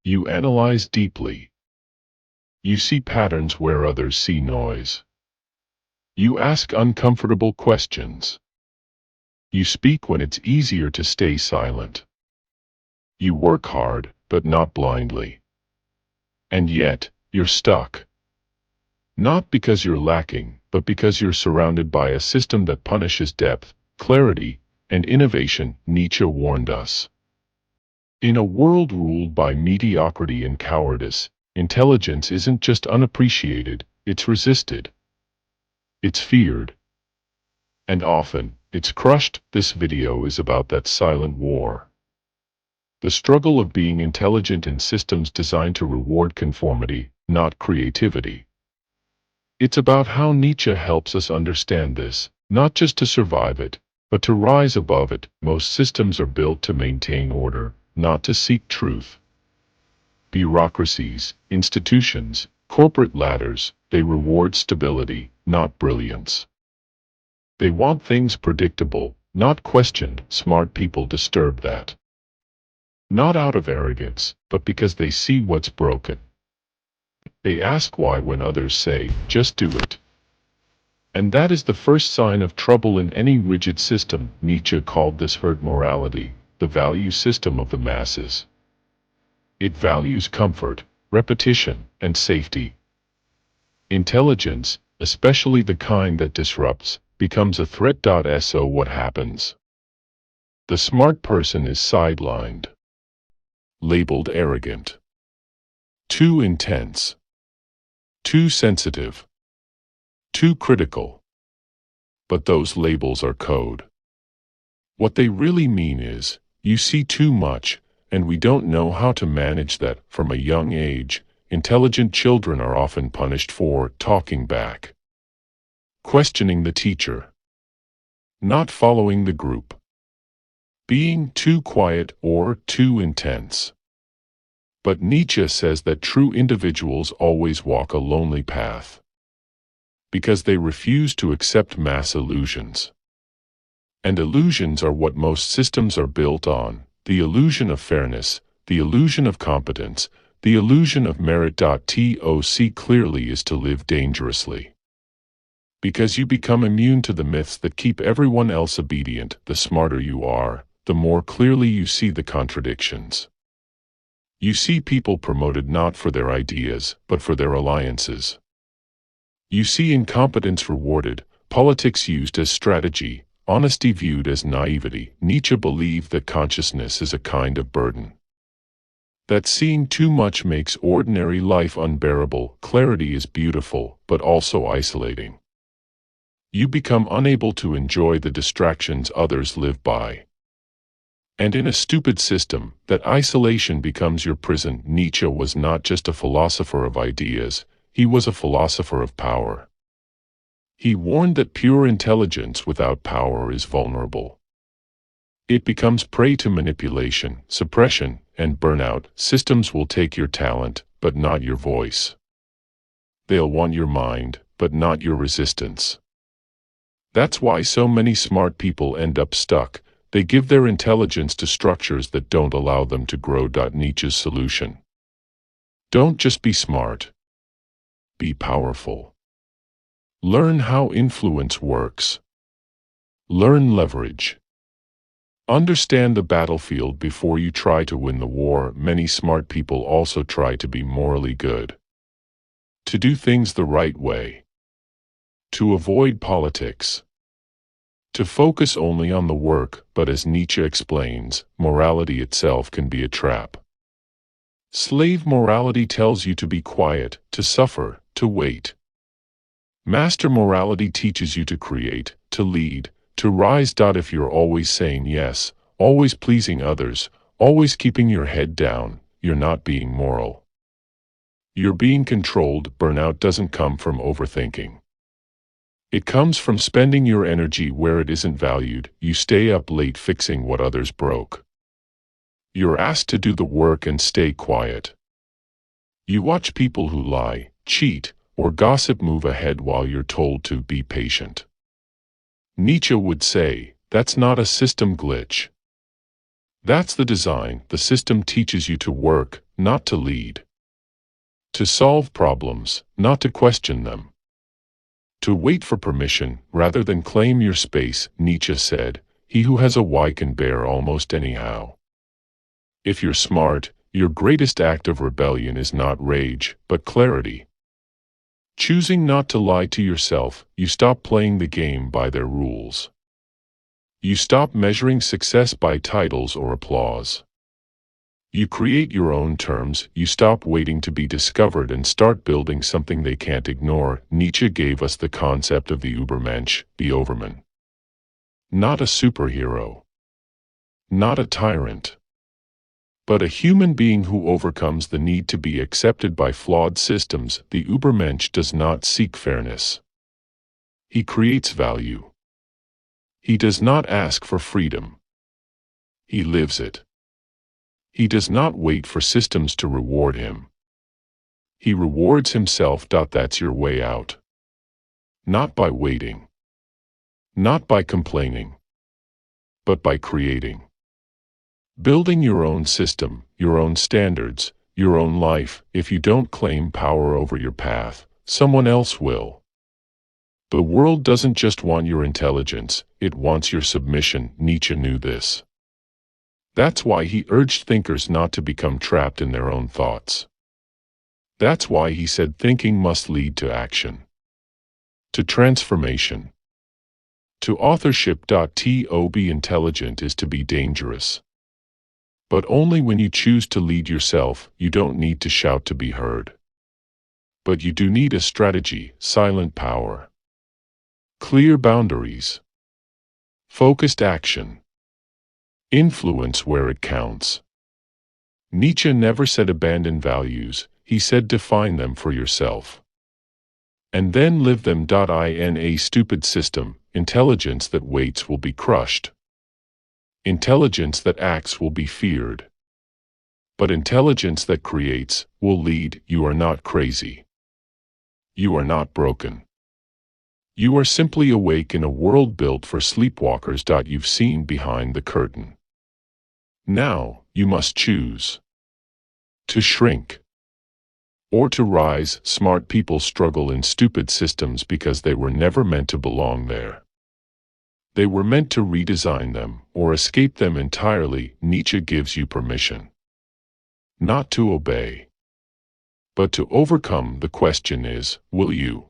You analyze deeply. You see patterns where others see noise. You ask uncomfortable questions. You speak when it's easier to stay silent. You work hard, but not blindly. And yet, you're stuck. Not because you're lacking, but because you're surrounded by a system that punishes depth, clarity, and innovation. Nietzsche warned us. In a world ruled by mediocrity and cowardice, intelligence isn't just unappreciated, it's resisted. It's feared. And often, it's crushed. This video is about that silent war. The struggle of being intelligent in systems designed to reward conformity, not creativity. It's about how Nietzsche helps us understand this, not just to survive it, but to rise above it. Most systems are built to maintain order, not to seek truth. Bureaucracies, institutions, corporate ladders, they reward stability, not brilliance. They want things predictable, not questioned. Smart people disturb that. Not out of arrogance, but because they see what's broken. They ask why when others say, just do it. And that is the first sign of trouble in any rigid system. Nietzsche called this herd morality, the value system of the masses. It values comfort, repetition, and safety. Intelligence, especially the kind that disrupts, becomes a threat. So what happens? The smart person is sidelined. Labeled arrogant. Too intense. Too sensitive. Too critical. But those labels are code. What they really mean is, you see too much, and we don't know how to manage that. From a young age, intelligent children are often punished for talking back, questioning the teacher, not following the group, being too quiet or too intense. But Nietzsche says that true individuals always walk a lonely path, because they refuse to accept mass illusions. And illusions are what most systems are built on: the illusion of fairness, the illusion of competence, the illusion of merit. To clearly is to live dangerously. Because you become immune to the myths that keep everyone else obedient. The smarter you are, the more clearly you see the contradictions. You see people promoted not for their ideas, but for their alliances. You see incompetence rewarded, politics used as strategy, honesty viewed as naivety. Nietzsche believed that consciousness is a kind of burden. That seeing too much makes ordinary life unbearable. Clarity is beautiful, but also isolating. You become unable to enjoy the distractions others live by. And in a stupid system, that isolation becomes your prison. Nietzsche was not just a philosopher of ideas, he was a philosopher of power. He warned that pure intelligence without power is vulnerable. It becomes prey to manipulation, suppression, and burnout. Systems will take your talent, but not your voice. They'll want your mind, but not your resistance. That's why so many smart people end up stuck. They give their intelligence to structures that don't allow them to grow. Nietzsche's solution: don't just be smart. Be powerful. Learn how influence works. Learn leverage. Understand the battlefield before you try to win the war. Many smart people also try to be morally good, to do things the right way, to avoid politics, to focus only on the work. But as Nietzsche explains, morality itself can be a trap. Slave morality tells you to be quiet, to suffer, to wait. Master morality teaches you to create, to lead, to rise. If you're always saying yes, always pleasing others, always keeping your head down, you're not being moral. You're being controlled. Burnout doesn't come from overthinking. It comes from spending your energy where it isn't valued. You stay up late fixing what others broke. You're asked to do the work and stay quiet. You watch people who lie, cheat, or gossip move ahead while you're told to be patient. Nietzsche would say, that's not a system glitch. That's the design. The system teaches you to work, not to lead. To solve problems, not to question them. To wait for permission, rather than claim your space, Nietzsche said, he who has a why can bear almost anyhow. If you're smart, your greatest act of rebellion is not rage, but clarity. Choosing not to lie to yourself, you stop playing the game by their rules. You stop measuring success by titles or applause. You create your own terms, you stop waiting to be discovered and start building something they can't ignore. Nietzsche gave us the concept of the Übermensch, the overman. Not a superhero. Not a tyrant. But a human being who overcomes the need to be accepted by flawed systems. The Übermensch does not seek fairness. He creates value. He does not ask for freedom. He lives it. He does not wait for systems to reward him. He rewards himself. That's your way out. Not by waiting. Not by complaining. But by creating. Building your own system, your own standards, your own life. If you don't claim power over your path, someone else will. The world doesn't just want your intelligence, it wants your submission. Nietzsche knew this. That's why he urged thinkers not to become trapped in their own thoughts. That's why he said thinking must lead to action. To transformation. To authorship. To be intelligent is to be dangerous. But only when you choose to lead yourself. You don't need to shout to be heard. But you do need a strategy, silent power. Clear boundaries. Focused action. Influence where it counts. Nietzsche never said abandon values, he said define them for yourself. And then live them. In a stupid system, intelligence that waits will be crushed. Intelligence that acts will be feared. But intelligence that creates will lead. You are not crazy. You are not broken. You are simply awake in a world built for sleepwalkers. You've seen behind the curtain. Now, you must choose. To shrink. Or to rise. Smart people struggle in stupid systems because they were never meant to belong there. They were meant to redesign them, or escape them entirely. Nietzsche gives you permission. Not to obey. But to overcome. The question is, will you?